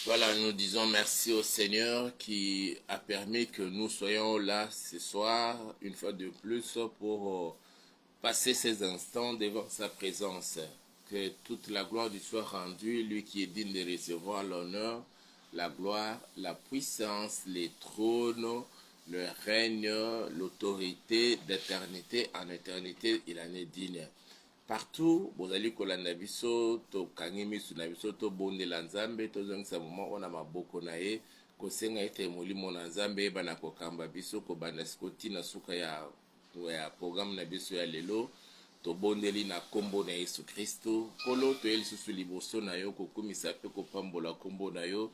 Voilà, nous disons merci au Seigneur qui a permis que nous soyons là ce soir, une fois de plus, pour passer ces instants devant sa présence. Que toute la gloire lui soit rendue, lui qui est digne de recevoir l'honneur, la gloire, la puissance, les trônes, le règne, l'autorité d'éternité en éternité, il en est digne. Partout bozali kolanda biso tokangi miso na biso tobondela nzambe tozongisa moma oyo na maboko na ye kosenga ete molimo na nzambe eyebana kokamba biso kobanda siko ntina suka ya programme na biso ya lelo tobondeli na nkombo na yesu kristo nkolo toye lisusu liboso na yo kokumisa mpe kopambola nkombo na yo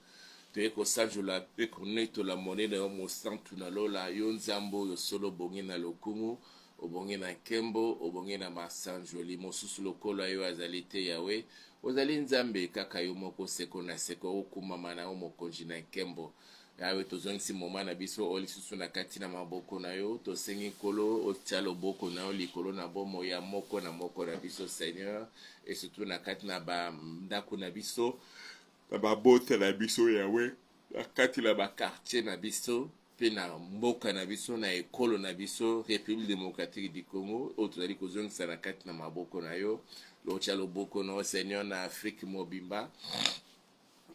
toye kosanjola mpe konetola monene yo mosantu na lola yo nzambe oyo solo bongi na lokumu obongi na nkembo obongi na masanjoli mosusu lokola yo azali te yawe ozali nzambe kaka yo moko seko na seko okumama na yo mokonzi na nkembo yawe tozongisi moma na biso oyo lisusu na kati na maboko na yo tosengi nkolo otia loboko na yo likolo na bomoi ya moko na moko na biso seigneur e surtout na kati na bandako na biso na babota na biso yawe na kati na bakartier na biso mpe na mboka na biso na ekolo na biso république démocratique du congo oyo tozali kozongisa na kati na maboko na yo lotya loboko na yo seigneur na afrique mobimba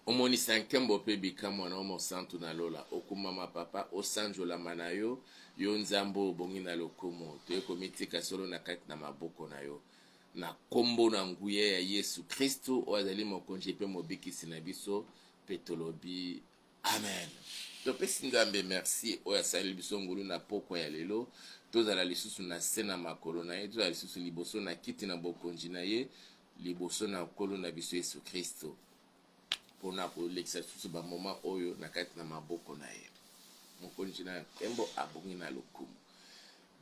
omonisa nkembo mpe bikamwa na yo mosantu na lola okumama papa osanjolama na yo yo nzambe obongi na lokumu toye komitika solo na kati na maboko na yo na nkombo na nguya ya yesu kristu oyo azali mokonzi mpe mobikisi na biso mpe tolobi amen topesi nzambe merci oyo asaleli biso ngulu na pokwa ya lelo tozala lisusu na se na makolo na ye tozala lisusu liboso na kiti na bokonzi na ye liboso na nkolo na biso yesu kristo mpona kolekisa lisusu bamoma oyo na kati na maboko na ye mokonzi na nkembo abongi na lokumu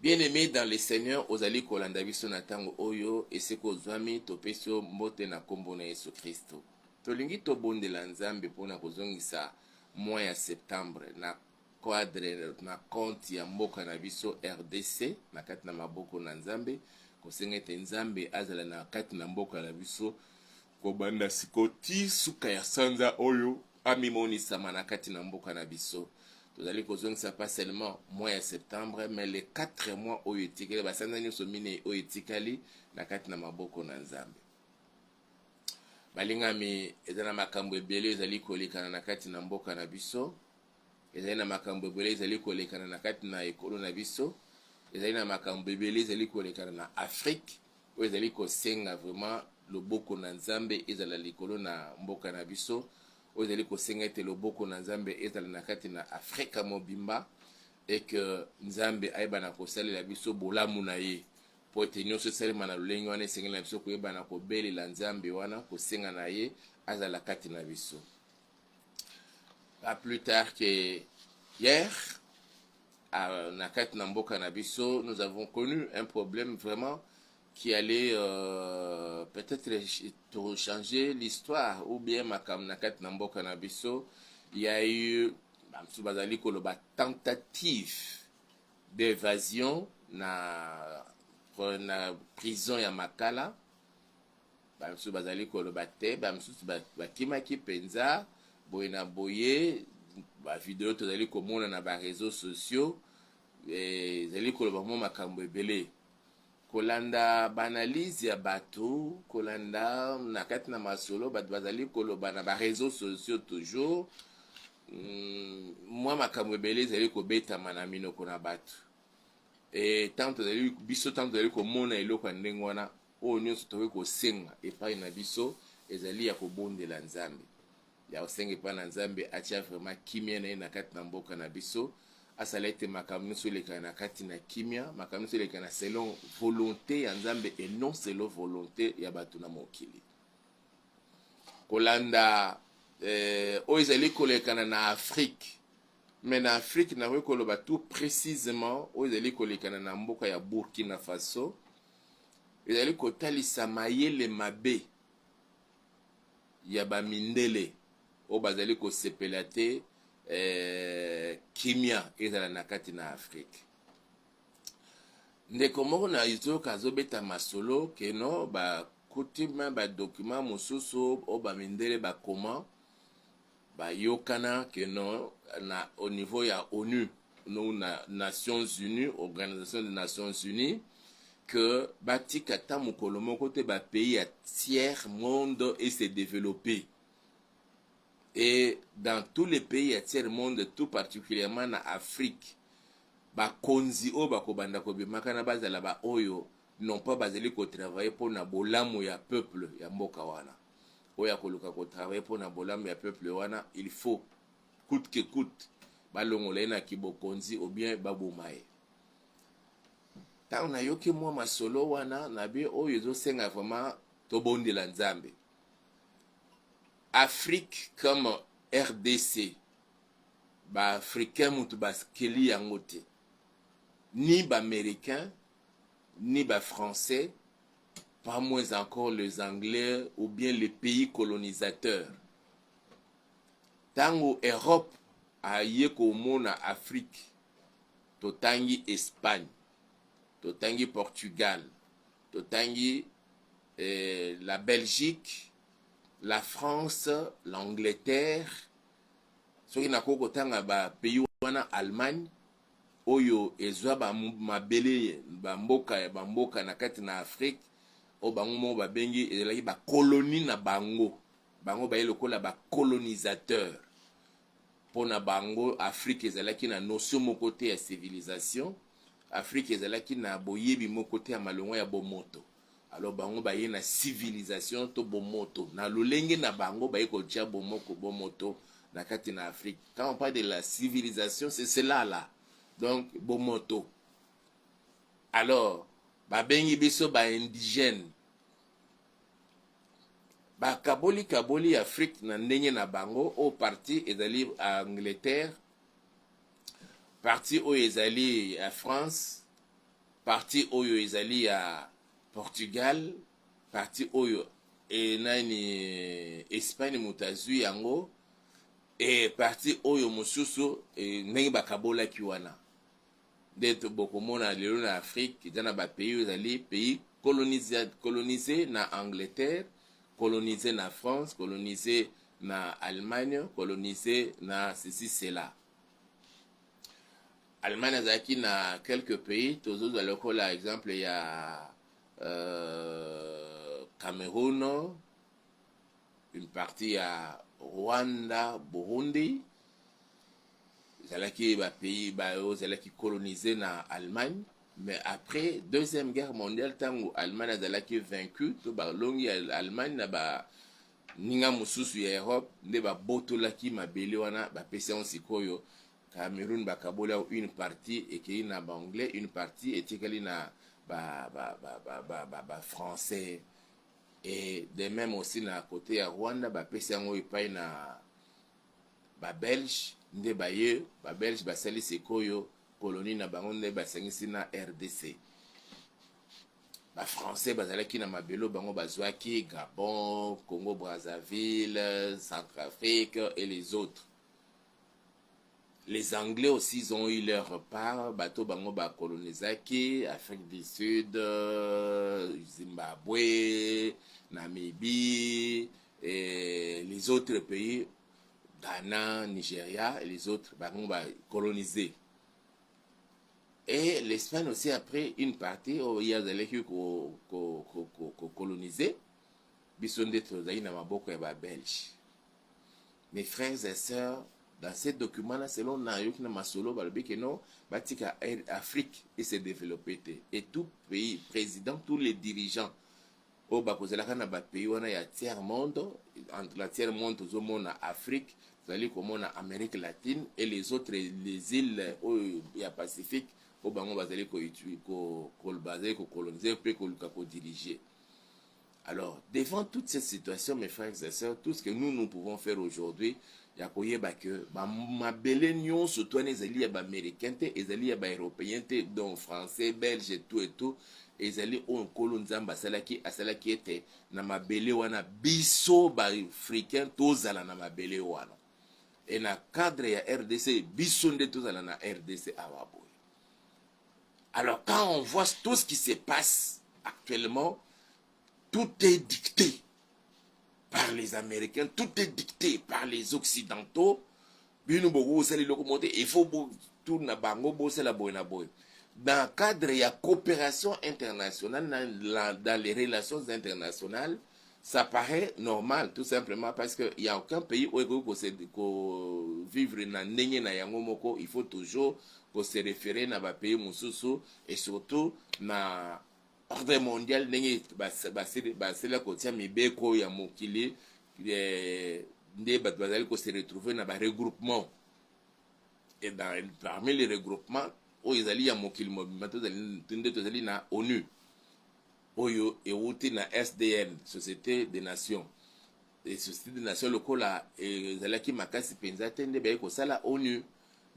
bien-aimé dans le seigneur ozali kolanda biso na ntango oyo esika ozwami topesi yo mbote na nkombo na yesu kristo tolingi tobondela nzambe mpona kozongisa mois ya septembre na cadre na compte ya mboka na biso rdc na kati na maboko na nzambe kosenga ete nzambe azala na kati na mboka na biso kobanda siko ti suka ya sanza oyo amimonisama na kati na mboka na biso tozali kozongisa pas seulement mois ya septembre mais les 4 mois oyo etikali basanza nyonso minei oyo etikali na kati na maboko na nzambe balingami eza na makambo ebele ezali kolekana na kati na mboka na biso ezali na makambo ebele ezali kolekana na kati na ekolo na biso ezali na makambo ebele ezali kolekana na afrique oyo ezali kosenga vraiment loboko na nzambe ezala likolo na mboka na biso oyo ezali kosenga ete loboko na nzambe ezala na kati na afrika mobimba eke nzambe ayebana kosalela biso bolamu na ye po ete nyonso esalema na lolenge wana esengeli na biso koyebana kobelela nzambe wana kosenga na ye azala kati na biso pas plus tard que hier na kati na mboka na biso nous avons connu un problème vraiment qui allait peut-être changer l'histoire ou bien makambo na kati na mboka na biso il y a eu bamisusu bazali koloba tentative d'évasion na prison ya makala bamisusu bazali koloba te bamisusu bakimaki mpenza boye na boye bavideo tozali komona na bareseau sociaux ezali koloba mo makambo ebele kolanda baanalyse ya bato kolanda na kati na masolo bato bazali koloba na bareseau sociaux toujours mwa makambo ebele ezali kobetama na minoko na bato biso ntango tozali komona eloko ya ndenge wana oyo nyonso tokoki kosenga epai na biso ezali ya kobondela nzambe ya kosenga epai na nzambe atia vraiment kimia na ye na kati na mboka na biso asala ete makambo nyonso elekana na kati na kimia makambo nyonso elekana selon volonté ya nzambe et non selon volonté ya bato na mokili kolanda oyo ezali kolekana na afrique mais na afrique nakoki koloba tout précisément oyo ezali kolekana na mboka ya burkina faso ezali kotalisa mayele mabe ya bamindele oyo bazali kosepela te kimia ezala na kati na afrique ndeko moko na izoyoka azobeta masolo keno coutume ba document mosusu o ba mindele ba comment bayokana que non au niveau ya ONU, nous na Nations Unies, Organisation des Nations Unies, que batika ta mokolo moko te ba pays ya tiers monde et se développer. Et dans tous les pays ya tiers monde, tout particulièrement en Afrique, ba konzi o ba ko banda ko bimaka na bazala ba oyo non pas bazali ko travailler pour na bolamu ya peuple ya mboka wana. Oya ko luka ko travailler pour na bolamu ya peuple wana, il faut coûte que coûte balongola na kibokonzi ou bien babumaye. Ta on a yoki mwa masolo wana na be oyo zo senga vraiment to bondela nzambe. Afrique comme RDC, ba africain mutu baskeli yango te. Ni ba américain, ni ba français, pas moins encore les anglais ou bien les pays colonisateurs. Tango Europe a yeko mona Afrique, totangi Espagne, totangi Portugal, totangi la Belgique, la France, l'Angleterre, soki nakoko tanga ba pays wana Allemagne, oyo ezwa ba mabele bamboka na kati na Afrique, o bango mo ba bengi ezalaki ba colonie na bango ba lokola ba colonisateur. Pona bango Afrique ezalaki na notion moko te ya civilisation, Afrique ezalaki na boyebi moko te ya malongo ya bomoto. Alors bango ba ye na civilisation to bomoto na lolenge na bango ba ye ko tia bomoto na kati na Afrique. Quand on parle de la civilisation, c'est cela là. Donc bomoto. Alors ba bengi biso ba indigène, ba kaboli Afrique na ndenge na bango, au parti ezali à Angleterre, parti oyo ezali à France, parti oyo ezali à Portugal, parti oyo nani Espagne mutazui yango, et parti oyo mosusu ndenge bakabola kiwana. D'être bokomona lelo na Afrique dans ba pays ezali pays colonisé na Angleterre, colonisé na France, colonisé na Allemagne, colonisé na ceci cela. Allemagne azaki na quelques pays, toujours dans le cas par exemple il y a Cameroun, une partie à Rwanda, Burundi, zalaki ba pays ba zalaki colonisé na Allemagne. Mais après deuxième guerre mondiale, tango Allemagne zalaki vaincu, to ba longi Allemagne na ba ninga mususu ya Europe nde ba botolaki mabele wana ba pesa on sikoyo Cameroun bakabola une partie et qui na ba anglais, une partie et tikali na ba français. Et de même aussi na côté ya Rwanda ba pesa ngo ipai na ba belge nde ba ye ba belge basali sikoyo colonie na bango nde basangisi na RDC. Ba français bazalaki na mabelo bango bazwaki Gabon, Congo Brazzaville, Centrafrique et les autres. Les Anglais aussi ils ont eu leur part, bateau bango ba colonisaki Afrique du Sud, Zimbabwe, Namibie et les autres pays, Ghana, Nigeria et les autres bango ba colonisés. Et l'Espagne aussi après une partie où il y a des gens qui colonisé, bisonde tozali na maboko ya ba belge. Mes frères et sœurs, dans ces documents-là, selon Nayoki na Masolo, balobi que non, batika Afrique et se développer. Et tout pays, président, tous les dirigeants, au bakozalaka na ba pays wana ya tiers monde, entre la tiers monde tozomona Afrique, tozali komona Amérique latine et les autres les îles ya Pacifique, au bango bazali ko coloniser puis ko diriger. Alors, devant toute cette situation, mes frères et sœurs, tout ce que nous pouvons faire aujourd'hui, ya koyeba que mabele nyonso to ezali ya ba américain te, ezali ya ba européen te, donc français, belge et tout, ezali on kolonzamba asalaki ete na mabele wana biso ba africain tozala na mabele wana. Et na cadre ya RDC biso nde tozala na RDC awabo. Alors quand on voit tout ce qui se passe actuellement, tout est dicté. par les Américains, tout est dicté par les Occidentaux. Il faut tout na bango la boy. Dans le cadre de la coopération internationale, dans les relations internationales, ça paraît normal, tout simplement parce qu'il n'y a aucun pays où il faut vivre dans il faut toujours se référer à un pays et surtout dans l'ordre mondial, c'est là qu'on tient mibeko ya mokili se retrouver dans un regroupement. Et parmi les regroupements, il y a mokili na ONU. Oyo et na SDN, Société des Nations. Et Société des Nations locales et zalaki makasi penza tende ba ko sala ONU,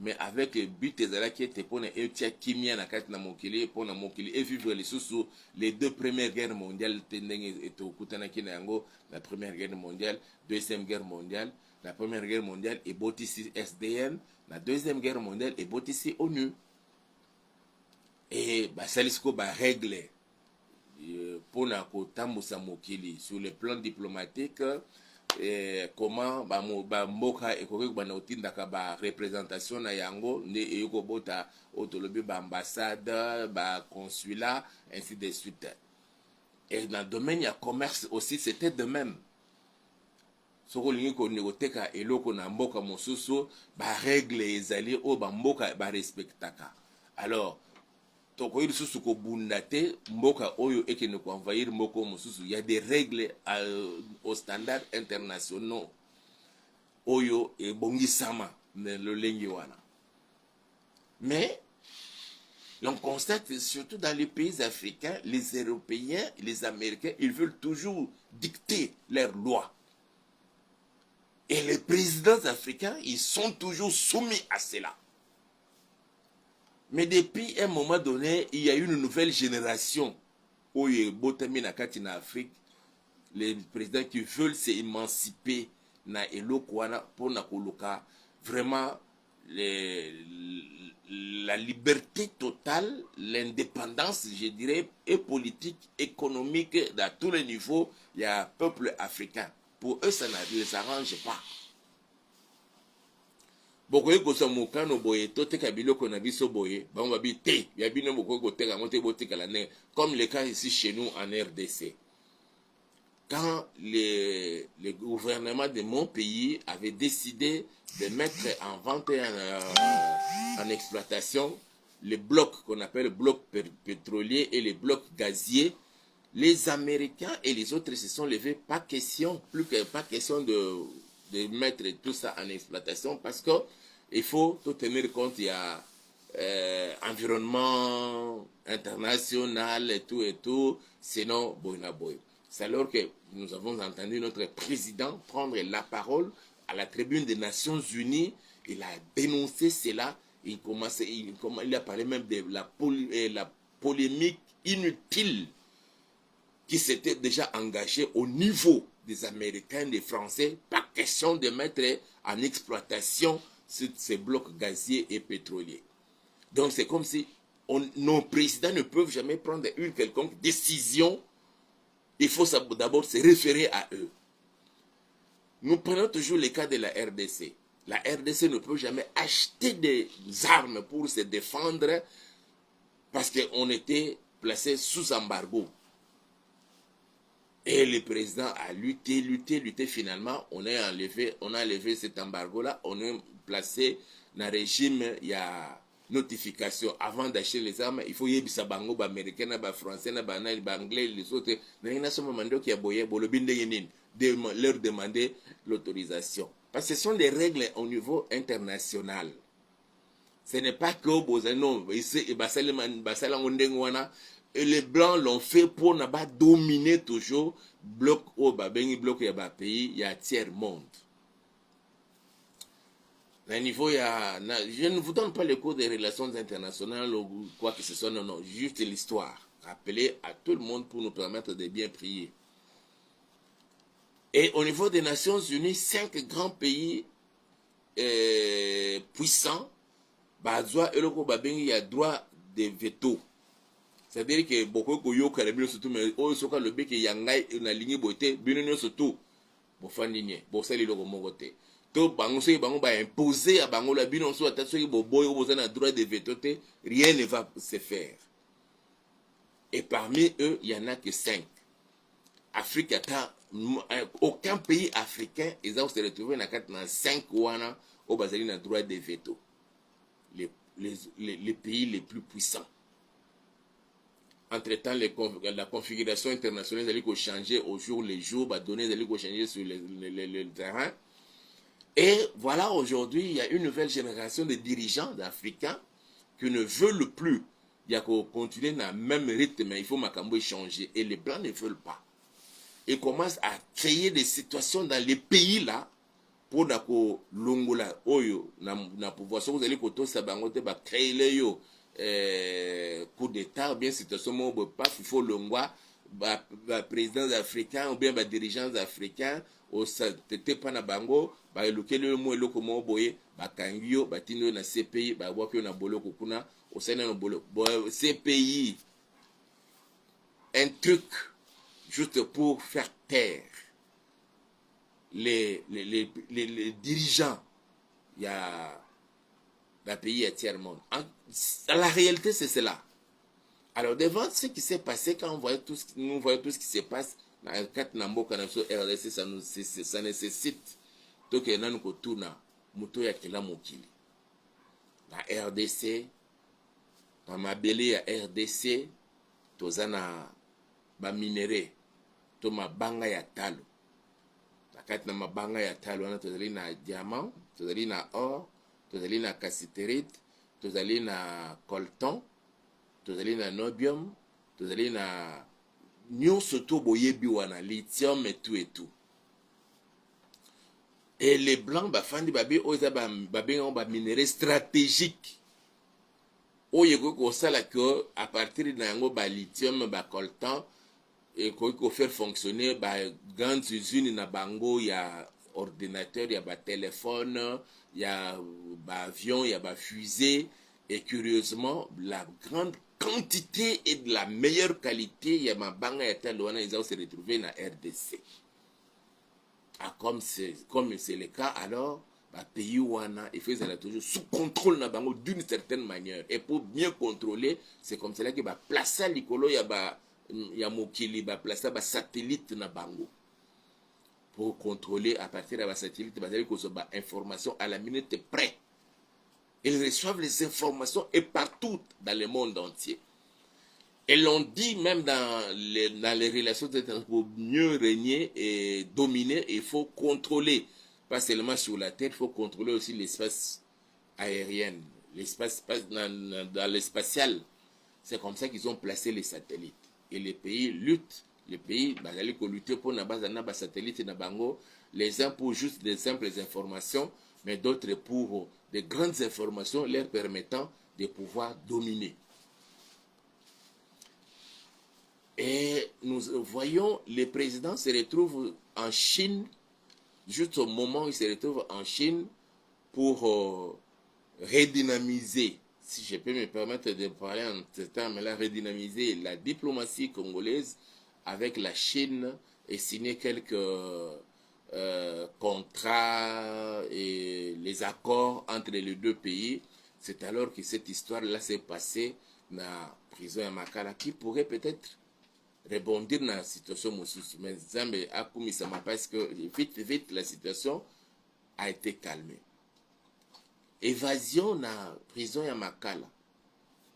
mais avec le but zalaki était pour na etia kimia na kati na mokili pour na mokili et vivre les sous les deux premières guerres mondiales tendenge et to kutana kina yango la première guerre mondiale, deuxième guerre mondiale, la première guerre mondiale et botisi SDN, la deuxième guerre mondiale et botisi ONU. Et ba salisko ba règle pour na kotambusa mokili sur le plan diplomatique, comment ba mboka ekoki bana otindaka ba représentation na yango nde eyoko bota otolobi ba ambassade ba consulat ainsi de suite. Et dans le domaine ya commerce aussi c'était de même. Soko lingi ko negoteka eloko na mboka mosusu ba règle ezali o ba mboka ba respectaka. Alors il y a des règles aux standards internationaux. Oyo et bongisama le lengiwana. Mais l'on constate surtout dans les pays africains, les Européens, les Américains, ils veulent toujours dicter leurs lois. Et les présidents africains, ils sont toujours soumis à cela. Mais depuis un moment donné, il y a une nouvelle génération où il y a en Afrique, les présidents qui veulent s'émanciper na elokwana pour na koloka vraiment la liberté totale, l'indépendance, je dirais, et politique, économique, dans tous les niveaux, il y a un peuple africain. Pour eux, ça ne les arrange pas. Bokoye kosa mokano boye toteka biloko na biso boye bango babi te ya bino bokoye koteka mote botika la ne comme le cas ici chez nous en RDC. Quand les gouvernements de mon pays avaient décidé de mettre en vente et en exploitation les blocs qu'on appelle blocs pétroliers et les blocs gaziers, les Américains et les autres se sont levés, pas question de mettre tout ça en exploitation parce que il faut tout tenir compte, il y a environnement international et tout, sinon boina boy. C'est alors que nous avons entendu notre président prendre la parole à la tribune des Nations Unies. Il a dénoncé cela. Il a parlé même de la polémique inutile qui s'était déjà engagée au niveau des Américains, des Français. Pas question de mettre en exploitation ces blocs gaziers et pétroliers. Donc c'est comme si nos présidents ne peuvent jamais prendre une quelconque décision. Il faut d'abord se référer à eux. Nous prenons toujours le cas de la RDC. La RDC ne peut jamais acheter des armes pour se défendre parce qu'on était placé sous embargo. Et le président a lutté. Finalement, on a enlevé cet embargo-là. On est placé dans le régime, il y a notification. Avant d'acheter les armes, il faut y avoir des bango, des américains, des français, des anglais, les autres. De leur demander l'autorisation. Parce que ce sont des règles au niveau international. Ce n'est pas que non, et les blancs l'ont fait pour ne pas dominer toujours bloc au bloc pays, il y a tiers monde. Niveau, je ne vous donne pas le cours des relations internationales ou quoi que ce soit, non, juste l'histoire. Rappeler à tout le monde pour nous permettre de bien prier. Et au niveau des Nations Unies, 5 grands pays puissants, il y a droit de veto. C'est-à-dire que beaucoup de gens surtout mais surtout le bec yangai na ligne boité binono surtout bofandi nie bosali loko moko te to bango soki bango ba imposer à bango la bino so ata soki boboyi boza na droit de veto te, rien ne va se faire. Et parmi eux il y en a que 5. Afrique ata aucun pays africain ils ont se retrouvé na 5 wana au bazali na droit de veto. Les pays les plus puissants. Entre-temps, la configuration internationale allait changer au jour le jour, les données allaient changer sur le terrain. Et voilà, aujourd'hui, il y a une nouvelle génération de dirigeants africains qui ne veulent plus. Il y a qu'à continuer dans le même rythme, mais il faut Makambo changer. Et les Blancs ne veulent pas. Ils commencent à créer des situations dans les pays là pour que l'ongola oyo na pouvoir so vous allez koto sabangote ba créer le yo coup d'état bien situation mo pas faut longwa ba présidents africains ou bien ba dirigeants africains au tete pa na bango ba lokele mo eloko mo boye ba kangio ba tino na CPI ba bwako na boloko kuna au sein na boloko CPI un truc juste pour faire taire les dirigeants, il y a un pays à tiers-monde. La réalité, c'est cela. Alors, devant ce qui s'est passé, quand nous voyons tout ce qui se passe, dans le cadre de la RDC, ça nécessite que nous retournions la RDC, dans ma belle RDC, tozana ba minéré, to ma banga ya talo. Kati na mabanga ya talo wana tozali na diamant, tozali na or, tozali na cassiterite, tozali na coltan, tozali na niobium, tozali na nyonso to boyebi wana lithium et tout. Et les blancs bafandi babi oza ba benga ba minerais stratégiques. Oye ko sala que à partir de yango ba lithium ba coltan et qu'il faut faire fonctionner les grandes usines na bango, il y a ordinateur, il y a téléphone, il y a avion, il y a fusée. Et curieusement, la grande quantité et de la meilleure qualité, il y a ma banga et tel ils ont se retrouvé dans la RDC. Ah, comme c'est le cas, alors, le pays wana, il faut toujours sous contrôle na bango d'une certaine manière. Et pour bien contrôler, c'est comme cela qu'il va placer l'icolo, il y a mokili ba placer ba satellite na bango pour contrôler à partir de la satellite basé que ba information à la minute près. Ils reçoivent les informations et partout dans le monde entier. Et l'on dit même dans les relations pour mieux régner et dominer, il faut contrôler pas seulement sur la terre, il faut contrôler aussi l'espace aérien, l'espace dans l'espacial. C'est comme ça qu'ils ont placé les satellites. Et les pays luttent, les pays bazali ko lutter pour na base na satellite na bango, les uns pour juste des simples informations, mais d'autres pour de grandes informations leur permettant de pouvoir dominer. Et nous voyons les présidents se retrouvent en Chine, juste au moment où ils se retrouvent en Chine pour redynamiser, si je peux me permettre de parler en ce terme-là, redynamiser la diplomatie congolaise avec la Chine et signer quelques contrats et les accords entre les deux pays. C'est alors que cette histoire-là s'est passée dans la prison à Makala, qui pourrait peut-être rebondir dans la situation. Mais Zambé a commis ça parce que vite la situation a été calmée. Évasion na prison ya Makala.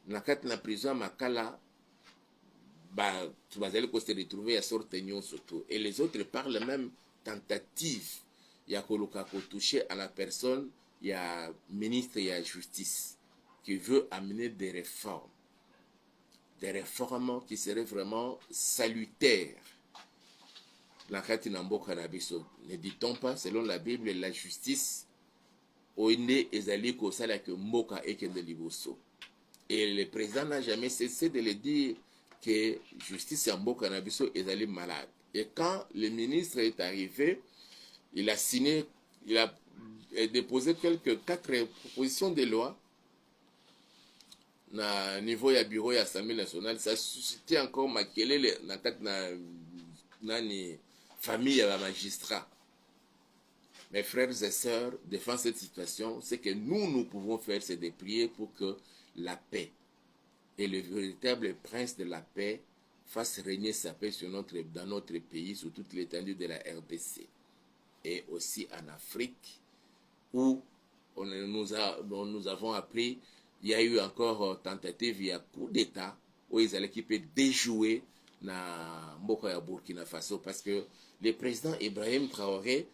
Na kati na prison ya Makala, tu vas aller se retrouver à sorte de surtout. Et les autres parlent même tentative. Il y a koloka ko toucher à la personne, il y a ministre, il y a justice qui veut amener des réformes. Des réformes qui seraient vraiment salutaires. La kati na mboka na biso. Ne dit-on pas, selon la Bible, la justice et le président n'a jamais cessé de le dire que justice en Mboka Nabiso est malade. Et quand le ministre est arrivé, il a signé, il a déposé quelques 4 propositions de loi na niveau ya bureau ya Assemblée nationale. Ça a suscité encore makelele na nani famille ya magistrat. Mes frères et sœurs, devant cette situation, ce que nous pouvons faire, c'est de prier pour que la paix et le véritable prince de la paix fasse régner sa paix dans notre pays, sur toute l'étendue de la RDC. Et aussi en Afrique, où nous avons appris, il y a eu encore tentative, il y a coup d'État, où ils allaient peut déjouer na Mboka ya Burkina Faso, parce que le président Ibrahim Traoré,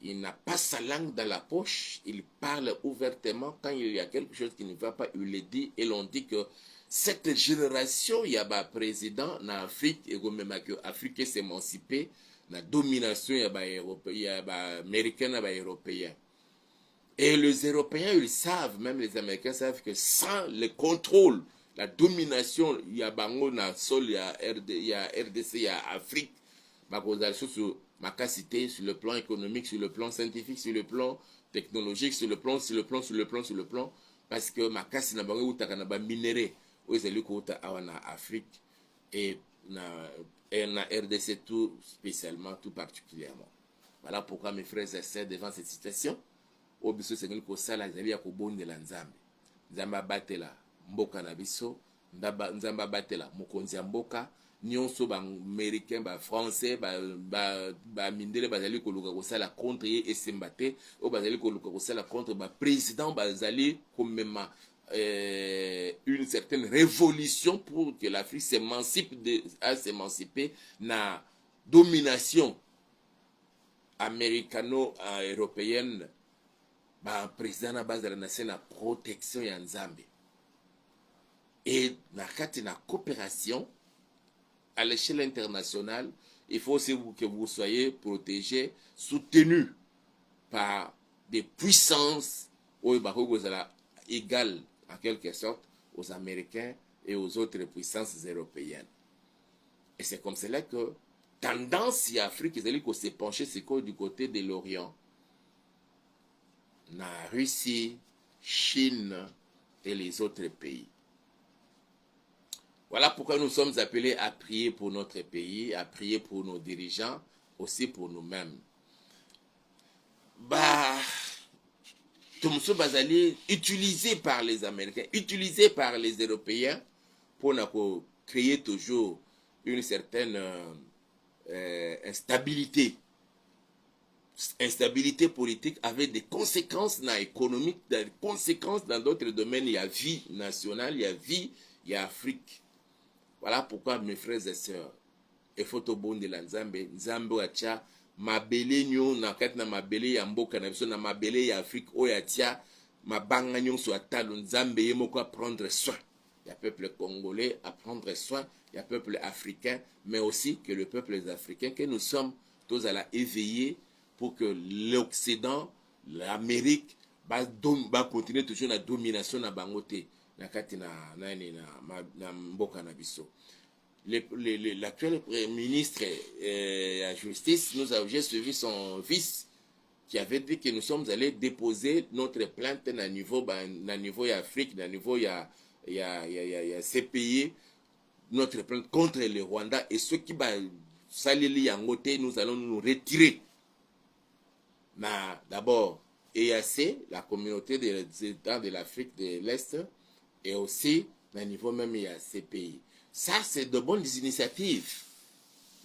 il n'a pas sa langue dans la poche, il parle ouvertement. Quand il y a quelque chose qui ne va pas, il le dit, et l'on dit que cette génération, il y a un président en Afrique, et même que l'Afrique s'est émancipée, la domination, il y a américaine, il y a européen. Et les Européens, ils savent, même les Américains savent que sans le contrôle, la domination, il y a Bango, il y a Sol, il y a RDC, il y a Afrique, sur ma capacité, sur le plan économique, sur le plan scientifique, sur le plan technologique, sur le plan, parce que ma capacité, n'a pas minéré, où ils ont en Afrique et en RDC tout spécialement, tout particulièrement. Voilà pourquoi mes frères et sœurs, devant cette situation, au biso sengeli kosala ezali ya kobondela nzambe. Nzambe abatela mboka na biso, nzambe abatela mokonzi ya mboka, nyonso ba américain, ba français, ba mindele bazali koluka kosala contre ye esemba te, o bazali koluka kosala contre ba président bazali komema une certaine révolution pour que l'Afrique s'émancipe na domination américano-européenne. Le président na base de la nation na protection ya nzambe. Et na kati na coopération à l'échelle internationale, il faut aussi que vous soyez protégés, soutenus par des puissances égales en quelque sorte aux Américains et aux autres puissances européennes. Et c'est comme cela que tendance en Afrique s'est penchée du côté de l'Orient. La Russie, Chine et les autres pays. Voilà pourquoi nous sommes appelés à prier pour notre pays, à prier pour nos dirigeants, aussi pour nous-mêmes. Tomso Bazali, utilisé par les Américains, utilisé par les Européens pour créer toujours une certaine instabilité politique avec des conséquences économiques, des conséquences dans d'autres domaines. Il y a vie nationale, il y a vie, il y a Afrique. Voilà pourquoi mes frères et sœurs, il faut au bon de la Nzambe, Nzambe atia mabele nyo na kati na mabele ya mboka na biso na mabele ya Afrique oyo atia mabanga nyonso atalo Nzambe ye moko à prendre soin. Il y a peuple congolais à prendre soin, il y a peuple africain, mais aussi que le peuple africain que nous sommes tous à la éveiller pour que l'Occident, l'Amérique va continuer toujours la domination na bangote na kati na mboka na biso. L'actuel ministre de la justice j'ai suivi son fils qui avait dit que nous sommes allés déposer notre plainte na niveau Afrique, na niveau ces pays, notre plainte contre le Rwanda, et ceux qui salili yangote, nous allons nous retirer. D'abord EAC, la communauté des États de l'Afrique de l'Est, et aussi au niveau même il y a ces pays. Ça, c'est de bonnes initiatives.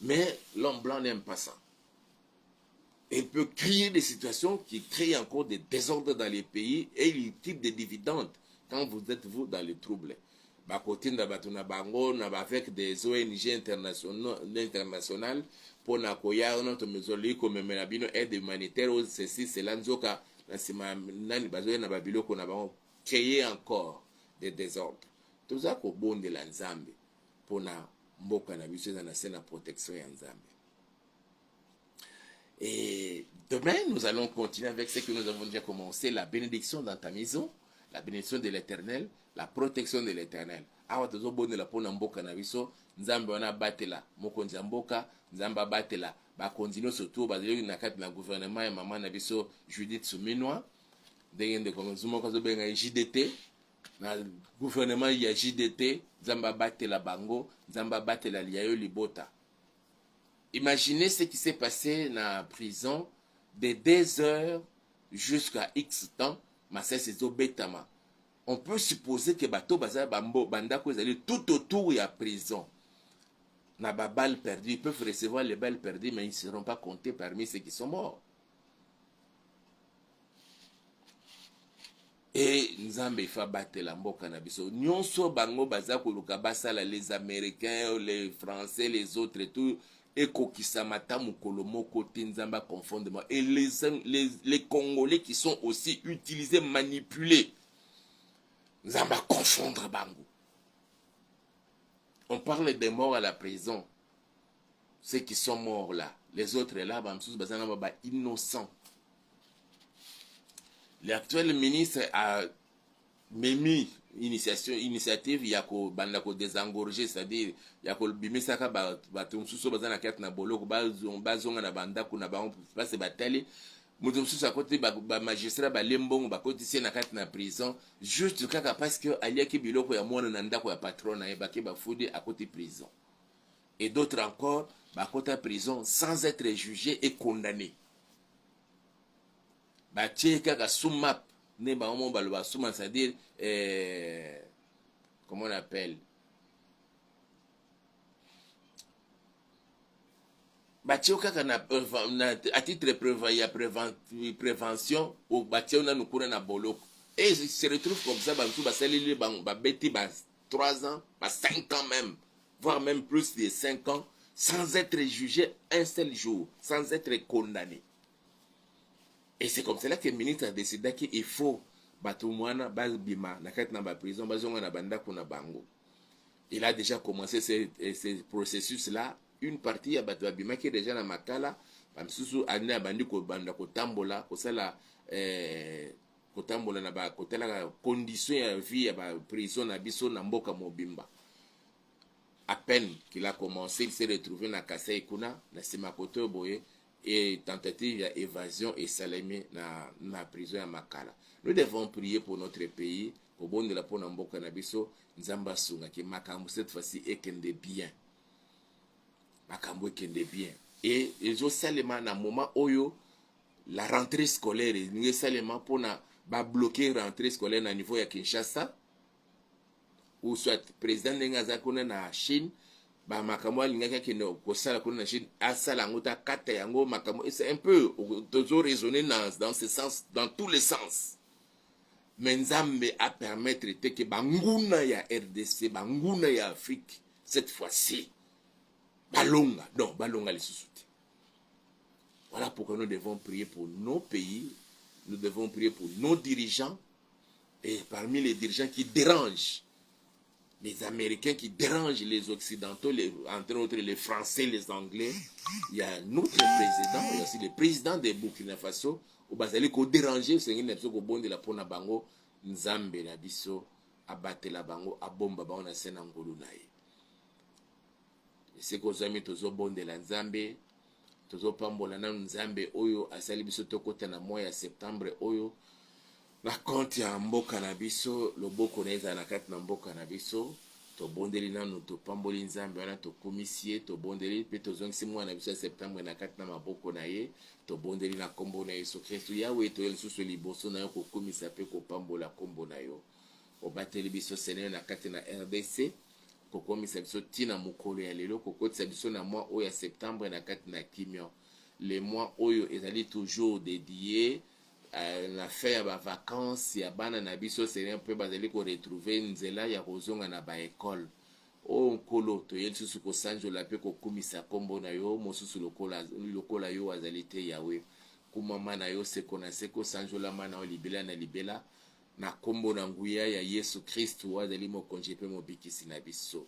Mais l'homme blanc n'aime pas ça. Il peut créer des situations qui créent encore des désordres dans les pays et il tire des dividendes quand vous êtes dans les troubles. Avec des ONG internationales pour notre maison comme aide humanitaire, ceci, cela, créer encore des désordres. Tout ça qu'au bon de la Nzambe pour na mboka na biso na la protection ya Nzambe. Et demain, nous allons continuer avec ce que nous avons déjà commencé, la bénédiction dans ta maison, la bénédiction de l'Éternel, la protection de l'Éternel. Awa tozo bonela pona mboka na biso, Nzambe wana batela, mokonzi ya mboka, Nzambe batela, ba continuer surtout bazeli na kati na gouvernement ya mama na biso Judith Suminwa, ndenge ko nzumo ko zo benga JDT. Na gouvernement ya JDT, Nzamba batela bango, Nzamba batela liayo libota. Imaginez ce qui s'est passé dans la prison de 2 heures jusqu'à X temps, masese zo betama. On peut supposer que bato baza bandako ezali tout autour ya prison. Na ba balles perdues, ils peuvent recevoir les balles perdues, mais ils ne seront pas comptés parmi ceux qui sont morts. Et Nzambe fa battre la mboka na biso. Nyonso bango baza koluka basala, les Américains, les Français, les autres et tout. Et kokisama ta mukolo moko te Nzamba confondement. Et les Congolais qui sont aussi utilisés, manipulés. Nzamba confondre bango. On parle des morts à la prison. Ceux qui sont morts là. Les autres là, bamsous bazana baba innocents. L'actuel ministre a mis initiative ya ko banda ko désengorger, c'est-à-dire ya ko bimisaka bato msusu bazana kati na boloko bazonga na banda kuna ba passe batali mutu msusu akote ba magistrat ba lembongo bakotisi na kati na prison juste kaka parce que aliaki biloko ya mwana na ndako ya patron na ye bake bafudi akote prison. Et d'autres encore bakota prison sans être jugé et condamné. Batie kaka soumap ne ba omo baloba souma, c'est-à-dire comment on appelle, batie kaka na à titre prévention ou batie na nukuna na boloko, et ils se retrouvent comme ça bantu basalili ba beti ba 3 ans, ba 5 ans même, voire même plus de 5 ans sans être jugé un seul jour, sans être condamné. Et c'est comme cela que le ministre a décidé qu'il faut batumwana bazbima na kati na ba prison bazonga na banda kuna bango. Il a déjà commencé ce processus là. Une partie ya batu babima qui est déjà na makala bamsusu ane abandi ko banda ko tambola ko sala kotambola na ba kotela condition ya vie ya ba prison na biso na mboka mobimba. À peine qu'il a commencé, il s'est retrouvé na Kasai kuna na Simakoto boye et tentative d'évasion et salamé na prison à Makala. Nous devons prier pour notre pays, pour bon de la pour Namboka Nabiso, Nzamba Sunga, qui Makambo cette fois-ci est qu'un des biens. Makambo est qu'un des biens. Et ils ont seulement na moment où la rentrée scolaire, ils ont seulement pour bloquer la rentrée scolaire à niveau de Kinshasa, ou soit président Nengazakuna na Chine. Ba makambo alingaka ki no kosala kuna na Chine asala ngota kata yango makambo, c'est un peu toujours raisonner dans ce sens, dans tous les sens. Mais Nzambe a permettre que banguna ya RDC, banguna ya Afrique cette fois-ci balonga les sous-soutis. Voilà pourquoi nous devons prier pour nos pays, nous devons prier pour nos dirigeants, et parmi les dirigeants qui dérangent les Américains, qui dérangent les Occidentaux, entre autres les Français, les Anglais. Il y a notre président, il y a aussi le président de Burkina Faso, au Bazali, qui déranger, c'est une émission qui bonde la pona bango, Nzambe la biso, abattre la bango, abomba bango na sena ngolu nae. C'est que zami tozo bonde la Nzambe, tozo pambola na Nzambe oyo, asali biso tokota na mois ya septembre oyo, na compte ya mboka na biso loboko neza na kati na mboka na biso to bondeli nanu to pamboli Nzambe wana to komisie to bondeli pe to zongisi mwa na biso septembre na kati na maboko na ye to bondeli na kombo na Yesu Kristo yawe to yesusu liboso na yo ko komisa pe ko pambola kombo na yo o bateli biso Seigneur na kati na RDC ko komisa biso tina mukolo ya lelo ko kotisa biso na mois oyo ya septembre na kati na kimio les mois oyo ezali toujours dédié na fait ya ba vacances ya bana na biso Seigneur pe bazali ko retrouver nzela ya kozonga na ba école o nkolo to yesusu ko sanjola pe ko komisa kombo na yo mosusu lokola yo azali te yawe kumama na yo seko na seko sanjola mana o libela na libela na kombo na nguya ya Yesu Kristo azali mokonzi pe mobikisi na biso.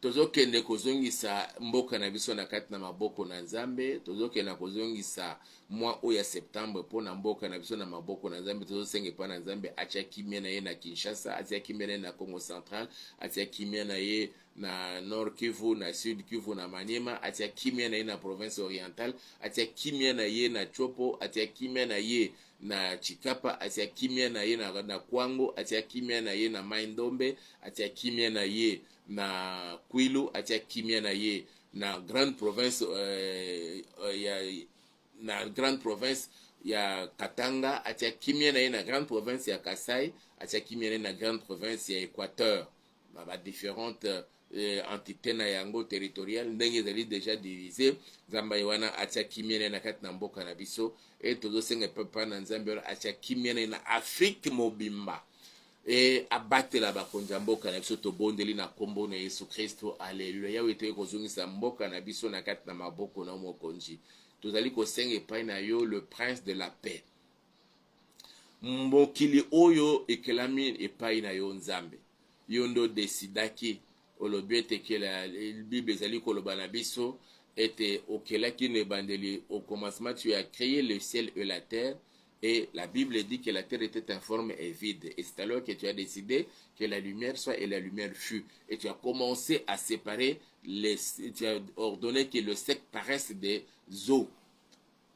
Tozokende kozongisa mboka na biso na kati na maboko na Nzambe, tozokende kozongisa mois oyo ya septembre pona mboka na biso na maboko na Nzambe, tozosenga pa na Nzambe atia kimia na ye na Kinshasa, atia kimia na ye na Congo Central, atia kimia na ye na Nord Kivu, na Sud Kivu na Maniema, atia kimia na ye na province orientale, atia kimia na ye na Chopo, atia kimia na ye na Chikapa, atia kimia na ye na Kwango, atia kimia na ye na Maindombe, atia kimia na ye na Kwilu, atia kimia na ye na grande province na grande province ya Katanga, atia kimia na ye na grande province ya Kasai, atia kimia na grande province ya Équateur. Ba différentes entités na yango territoriale ndenge ezali déjà divisé. Nzamba wana atia kimia na kati na mboka na biso, et tozosenga papa na nzambe atia kimia na Afrique mobimba. Et abatela bakonza mboka na biso tobondeli na kombo na Yesu Kristo. Alleluya. Yawe te kozongisa mboka na biso na kati na maboko na mokonzi. Tozali kosenga epai na yo le prince de la paix. Mbokili oyo ekelami epai na yo nzambe. Yo ndo desidaki olobi ete ke la Bible ezali koloba na biso ete okelaki ne bandeli au commencement tu as créé le ciel et la terre. Et la Bible dit que la terre était informe et vide. Et c'est alors que tu as décidé que la lumière soit et la lumière fut. Et tu as commencé à séparer, tu as ordonné que le sec paraisse des eaux.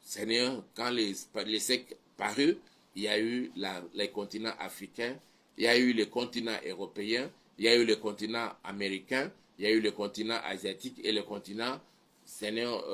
Seigneur, quand les secs parurent, il y a eu les continents africains, il y a eu les continents européens, il y a eu le continent américain, il y a eu le continent asiatique et le continent, Seigneur,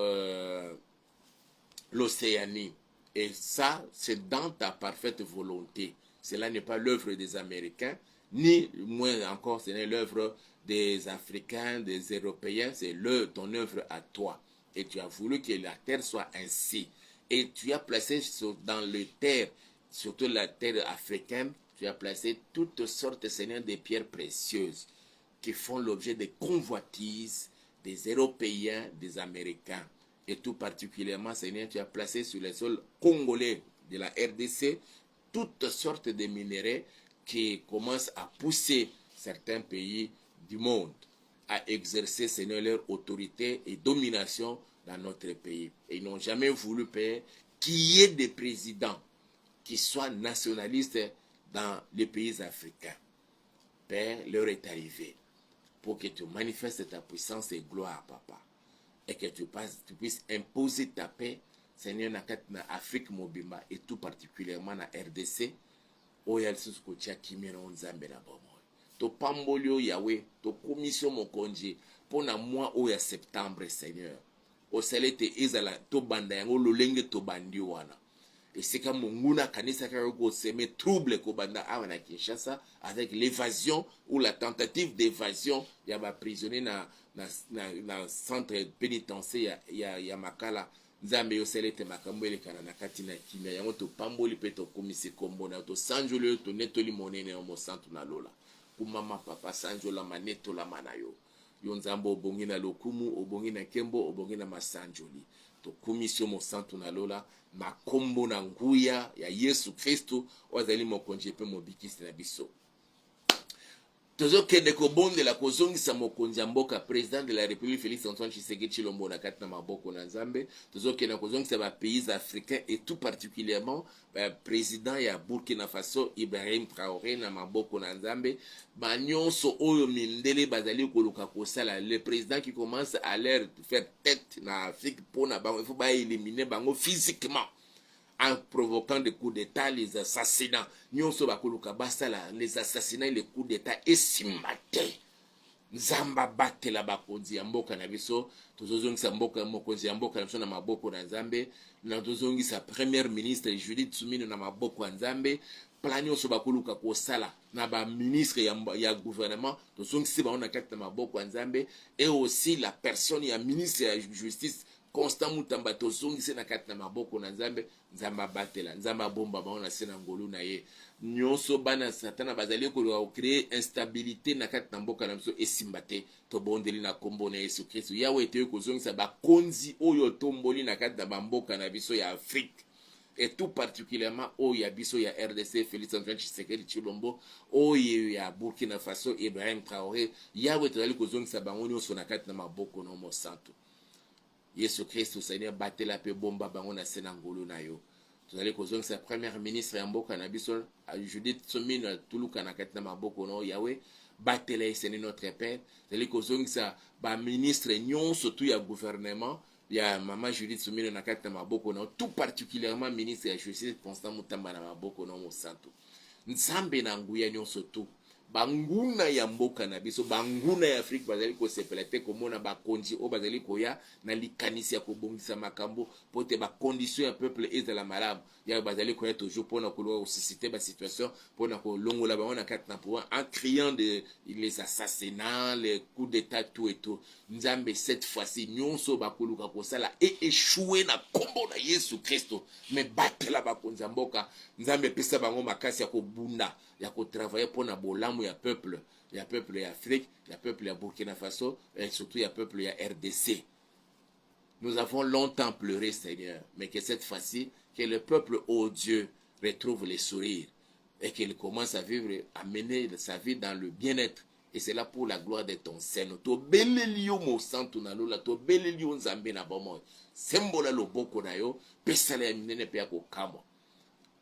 l'Océanie. Et ça, c'est dans ta parfaite volonté. Cela n'est pas l'œuvre des Américains, ni moins encore, ce n'est l'œuvre des Africains, des Européens, c'est ton œuvre à toi. Et tu as voulu que la terre soit ainsi. Et tu as placé dans les terres, surtout la terre africaine, tu as placé toutes sortes, Seigneur, de pierres précieuses qui font l'objet des convoitises des Européens, des Américains. Et tout particulièrement, Seigneur, tu as placé sur les sols congolais de la RDC toutes sortes de minéraux qui commencent à pousser certains pays du monde à exercer, Seigneur, leur autorité et domination dans notre pays. Et ils n'ont jamais voulu, Père, qu'il y ait des présidents qui soient nationalistes dans les pays africains. Père, l'heure est arrivée pour que tu manifestes ta puissance et gloire, Papa. Et que tu puisses imposer ta paix, Seigneur, dans l'Afrique mobimba et tout particulièrement dans la RDC, où il y a ce que tu nzambe na bomo. To pambolio Yahweh, to commission mokonji, pour na mois où il y a septembre, Seigneur. Au salete ezala to banda yango lolenge to bandi wana. Et c'est comme munguna kanisa kako seme trouble ko banda awana Kinshasa avec l'évasion ou la tentative d'évasion ya ba prisonnier na centre pénitentiaire ya Makala. Nzambe yo selete makambo elekana na kati na kimia yango to pamboli pe to komisi kombo na to sanjolo to netoli monene yo mo santu na lola. Kumama papa sanjola maneto la manayo. Yo nzambo obongi na lokumu, obongi na kembo, obongi na masanjoli. To komisio mo santu na lola makombo na nguya ya Yesu Kristo wazali mokonje pe mobikisi na biso. Tozo kende ko bonde la kozongisa mokonzi mboka président de la République Félix Antoine Tshisekedi Tshilombo na kati na maboko na Nzambe. Tozo kende kozongisa ba pays africains et tout particulièrement président ya Burkina Faso Ibrahim Traoré na maboko na Nzambe. Ba nyonso oyo mindele bazali koluka kosala le président qui commence à leur faire tête na Afrique pour na bango il faut ba éliminer bango physiquement. En provoquant des coups d'état, les assassinats. Nyonso bakoluka basala les assassinats et les coups d'état esimate. Nzamba bate la bakonzi ya mboka na biso, tozozongisa mboka mokonzi ya mboka na biso na maboko na Nzambe, na tozongisa premier ministre Judith Suminwa na maboko ya Nzambe, plan nyonso bakoluka kosala na ba ministre ya gouvernement, tozongisi bango na kati na maboko ya Nzambe, et aussi la personne ya ministre ya justice Constant Mutamba tozongise na kati na maboko na Nzambe. Nzamba batela, Nzamba bomba bango na sena ngolu na ye. Nyonso bana satana bazali ko créer instabilité na kati na mboka na biso esimbate. To bondeli na kombo na Yesu Kristo. Yawe te kozongisa ba konzi oyo tomboli na kati na mboka na biso ya Afrique. Et tout particulièrement oyo ya biso ya RDC Félix Antoine Tshisekedi Tshilombo, oyo ya Burkina Faso Ibrahim Traoré. Yawe tozali kozongisa bango nyonso na kati na maboko na mo santo. Yesu Kristo Seigneur batela pe bomba bango na sena ngolu na yo. Tozali kozongisa premier ministre ya mboka na biso Judith Suminwa tuluka na kati na maboko na Yahweh batela Seigneur notre Père. Tozali kozongisa ba ministre nyonso tu ya gouvernement ya mama Judith Suminwa na kati na maboko na tout particulièrement ministre ya justice Constant Mutamba na maboko na mo santo. Nzambe na nguya nyonso tu banguna ya mboka na biso banguna ya Afrique bazali ko sepela te komona bakonzi o bazali koya na likanisi ya kobongisa makambo pote ba condition ya peuple ezala malamu ya bazali koya toujours pona ko susciter ba situation pona ko longola ba na kati na pouvoir en criant de les assassinats les coups d'état tout et tout. Nzambe cette fois-ci nyonso bakoluka kosala et échouer na kombo na Yesu Kristo mais batela bakonza mboka nzambe pesa bango makasi ya kobunda ya ko travailler pour na bolamu ya peuple ya Afrique ya peuple ya Burkina Faso et surtout ya peuple ya RDC. Nous avons longtemps pleuré, Seigneur, mais que cette fois-ci que le peuple oh Dieu retrouve les sourires et qu'il commence à vivre à mener sa vie dans le bien-être. Et c'est là pour la gloire de ton Seigneur. To belelio mo santu na lola to belelio nzambe na bomo. Sembola loboko na yo pesala ya minene pe ya kokamo.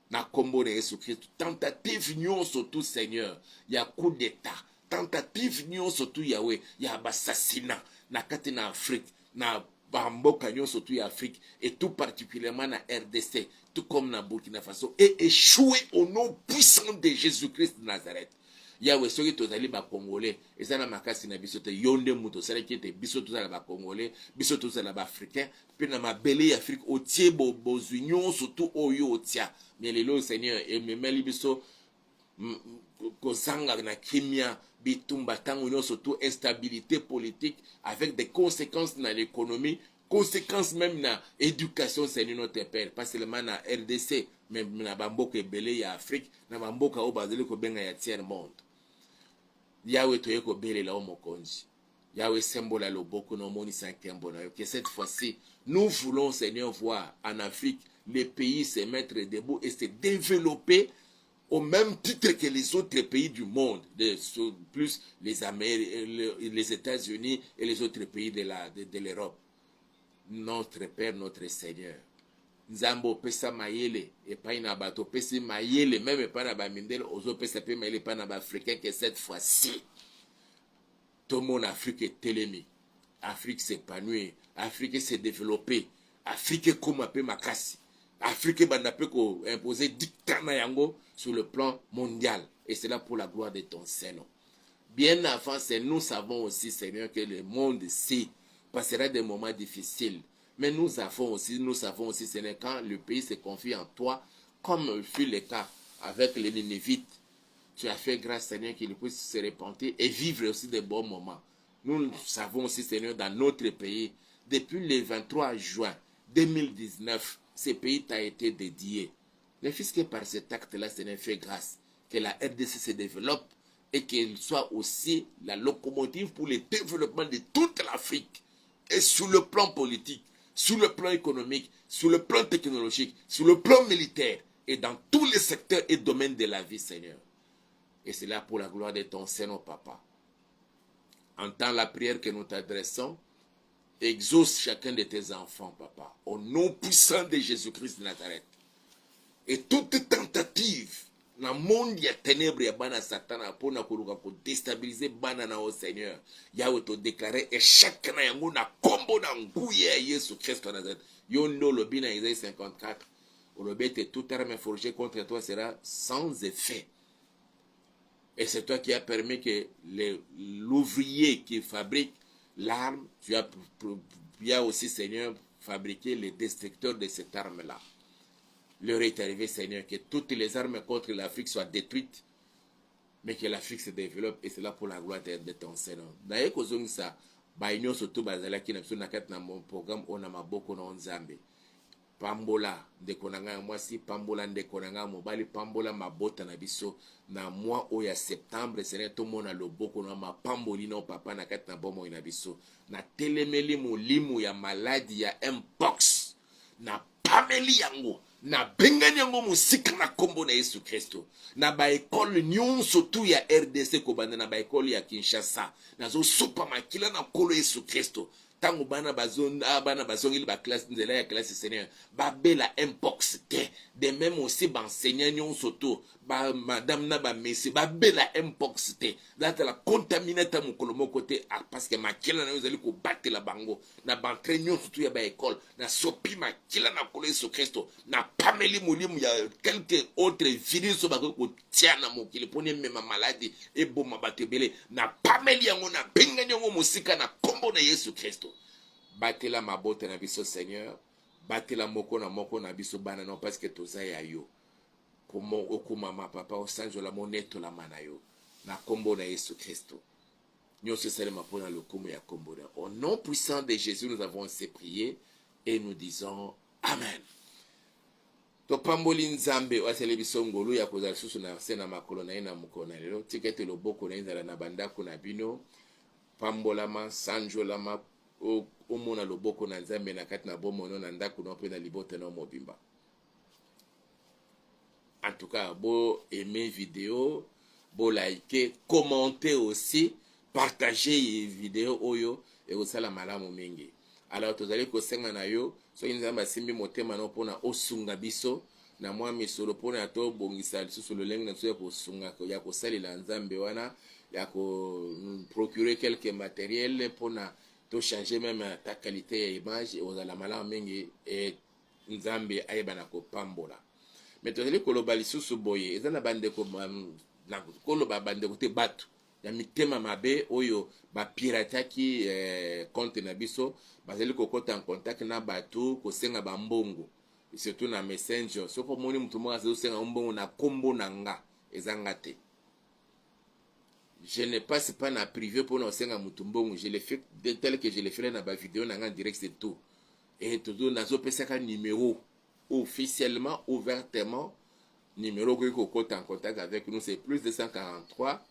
Na kombo de Yesu Christ, tentative nyonso tout Seigneur, ya coup d'état, tentative nyonso tout Yahweh, ya assassinat na kati na Afrique, na bamboka nyonso tout ya Afrique et tout particulièrement na RDC, tout comme na Burkina Faso et échouer au nom puissant de Jésus-Christ de Nazareth. Yahweh soki tozali ba Congolais ezana makasi na biso te yonde muto salaki te biso tozala ba Congolais biso tozala ba Africain pe na mabele ya Afrique otie bozwi nyonso tout oyo otia mais lelo Seigneur ememeli biso kozanga na kimia bitumba tango nyonso tout instabilité politique avec des conséquences dans l'économie, conséquences même na éducation Seigneur notre Père, pas seulement na RDC mais na bamboka ebele ya Afrique na bamboka o bazali ko benga ya tiers monde. Yahweh toyeko belela o mokonzi. Yahweh sembola loboko no moni sankembo na yo. Que cette fois-ci, nous voulons Seigneur voir en Afrique les pays se mettre debout et se développer au même titre que les autres pays du monde, plus les Amériques, les États-Unis et les autres pays de l'Europe. Notre Père, notre Seigneur. Nzambo pesa mayele et pas na bato pesa mayele même pas na ba mindele ozo pesa pe mayele pas na ba africain que cette fois-ci tout mon Afrique est télémi, Afrique s'épanouit, Afrique s'est développée, Afrique comme pe makasi, Afrique banda pe ko imposer dictat na yango sur le plan mondial et c'est là pour la gloire de ton Seigneur. Bien avant, nous savons aussi Seigneur que le monde ci passera des moments difficiles. Mais nous savons aussi, Seigneur, quand le pays se confie en toi, comme fut le cas avec les Nénévites, tu as fait grâce, Seigneur, qu'ils puissent se repentir et vivre aussi des bons moments. Nous savons aussi, Seigneur, dans notre pays, depuis le 23 juin 2019, ce pays t'a été dédié. Le fils que par cet acte-là, Seigneur, fait grâce, que la RDC se développe et qu'elle soit aussi la locomotive pour le développement de toute l'Afrique. Et sur le plan politique, sur le plan économique, sur le plan technologique, sur le plan militaire et dans tous les secteurs et domaines de la vie, Seigneur. Et c'est là pour la gloire de ton Seigneur, Papa. Entends la prière que nous t'adressons. Exauce chacun de tes enfants, Papa. Au nom puissant de Jésus-Christ de Nazareth. Et toute tentative na monde ya ténèbres ya bana satana pona koluka ko déstabiliser bana na o Seigneur. Yahweh to déclarer échec na yango na kombo na nguye ya Yesu Christ de Nazareth. Yondo lobi na Isaïe 54. Olobete toute arme forgée contre toi sera sans effet. Et c'est toi qui as permis que l'ouvrier qui fabrique l'arme, tu as aussi, Seigneur, fabriqué les destructeurs de cette arme-là. L'heure est arrivée, Seigneur, que toutes les armes contre l'Afrique soient détruites, mais que l'Afrique se développe, et c'est là pour la gloire de ton Seigneur. D'ailleurs, que ça, baïnyo surtout bazala qui n'a pas mon programme, on a ma boko na Nzambe. Pambola de konanga moi si pambola de konanga mobali pambola mabota na biso na mois oya septembre Seigneur tout monde a le boko na ma pamboli no papa na kati na bomo na biso na telemeli molimu ya maladie ya mpox na pameli yango na bengani yango musika na kombo na Yesu Kristo na ba école nyonso tout ya RDC ko banda na ba école ya Kinshasa na zo sopa makila na kolo Yesu Kristo. Tango bana bazongi ba classe nzela ya classe Seigneur babela mpox te de même aussi enseignant nyon soto ba madame na ba monsieur ba bela mpox te data la contaminer ta mokolo moko te parce que makila na yozali ko batela bango na bantre nyon soto ya ba école na sopi makila na kolo Yesu Kristo na pameli molimu ya quelque autre virus ba ko tia na mokili poni mema maladie e boma batebele na pameli yango na benga nyongo musika na kombo na Yesu Kristo. Batela mabote na biso Seigneur, batela moko na biso bana non parce que toza ya yo. Komo okumama papa osanjola moneto la mana yo na kombo na Yesu Kristo. Nyonso salema pona lokumu ya kombo na. Au nom puissant de Jésus nous avons assez prié et nous disons amen. Topamboli nzambe wasele biso ngolu ya kozala susu na sena makolo na ina mukona lelo tikete loboko na inzala na bandako na bino pambolama sanjolama omona loboko na nzambe na kati na bomono na ndako na pe na libota na mobimba. En tout cas, bo aimer vidéo, bo liker, commenter aussi, partager vidéo oyo et osala malamu mingi. Alors tozali ko senga na yo so nzamba simbi motema no pona osunga biso na mwa misolo pona to bongisa lisusu lolenge na so ya kosunga ya kosalela nzambe wana ya ko procurer quelques matériels pona to changer même ta qualité ya image et ozala malamu mingi et nzambe ayeba na kopambola. Mais tozali koloba lisusu boye eza na bandeko na koloba bandeko te bato ya mitema mabe oyo ba pirataki compte na biso bazali kokota en contact na bato kosenga ba mbongo surtout na messenger soko moni mutu moko azo senga mbongo na kombo na nga ezanga te. Je ne passe pas na privé pour na senga mutu mbongo, je le fais tel que je le fais na ba vidéo na nga en direct c'est tout. Et tout nazo pesaka numéro officiellement ouvertement numéro que kokota en contact avec nous c'est plus 243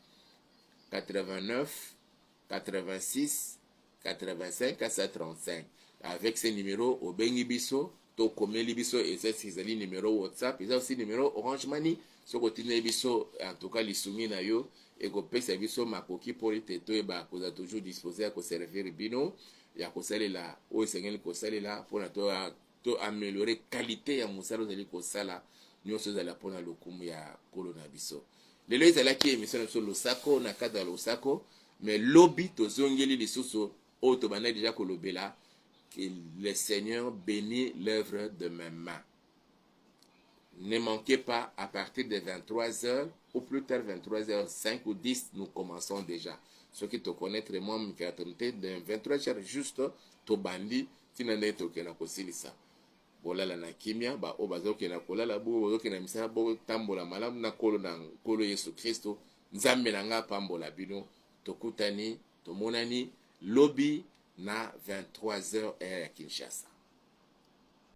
89 86 85 435. Avec ces numéros au bengi biso to komeli biso et c'est numéro WhatsApp et aussi numéro Orange Money so continuer biso en tout cas lisungi na yo et ko pesa biso makoki pour te to ba koza toujours disposé à ko servir bino ya ko salela o sengeli ko salela pour to améliorer qualité ya musalo zali ko sala nyonso zala pona lokumu ya kolo na biso. Lelo ezalaki émission sur losako na cadre losako mais lobby tozongeli lisusu o to bana déjà kolobela que le Seigneur bénit l'œuvre de mes mains. Ne manquez pas à partir de 23h ou plus tard 23h05 ou 10 nous commençons déjà. Ceux qui te connaissent moi me de 23h juste to bandi tinande to kena kosilisa. Bolala na kimia ba obazoke na kolala bo ozoke na misala bo tambola malamu na kolo Yesu Kristo nzambe na nga pambola bino tokutani tomonani lobby na 23h à Kinshasa.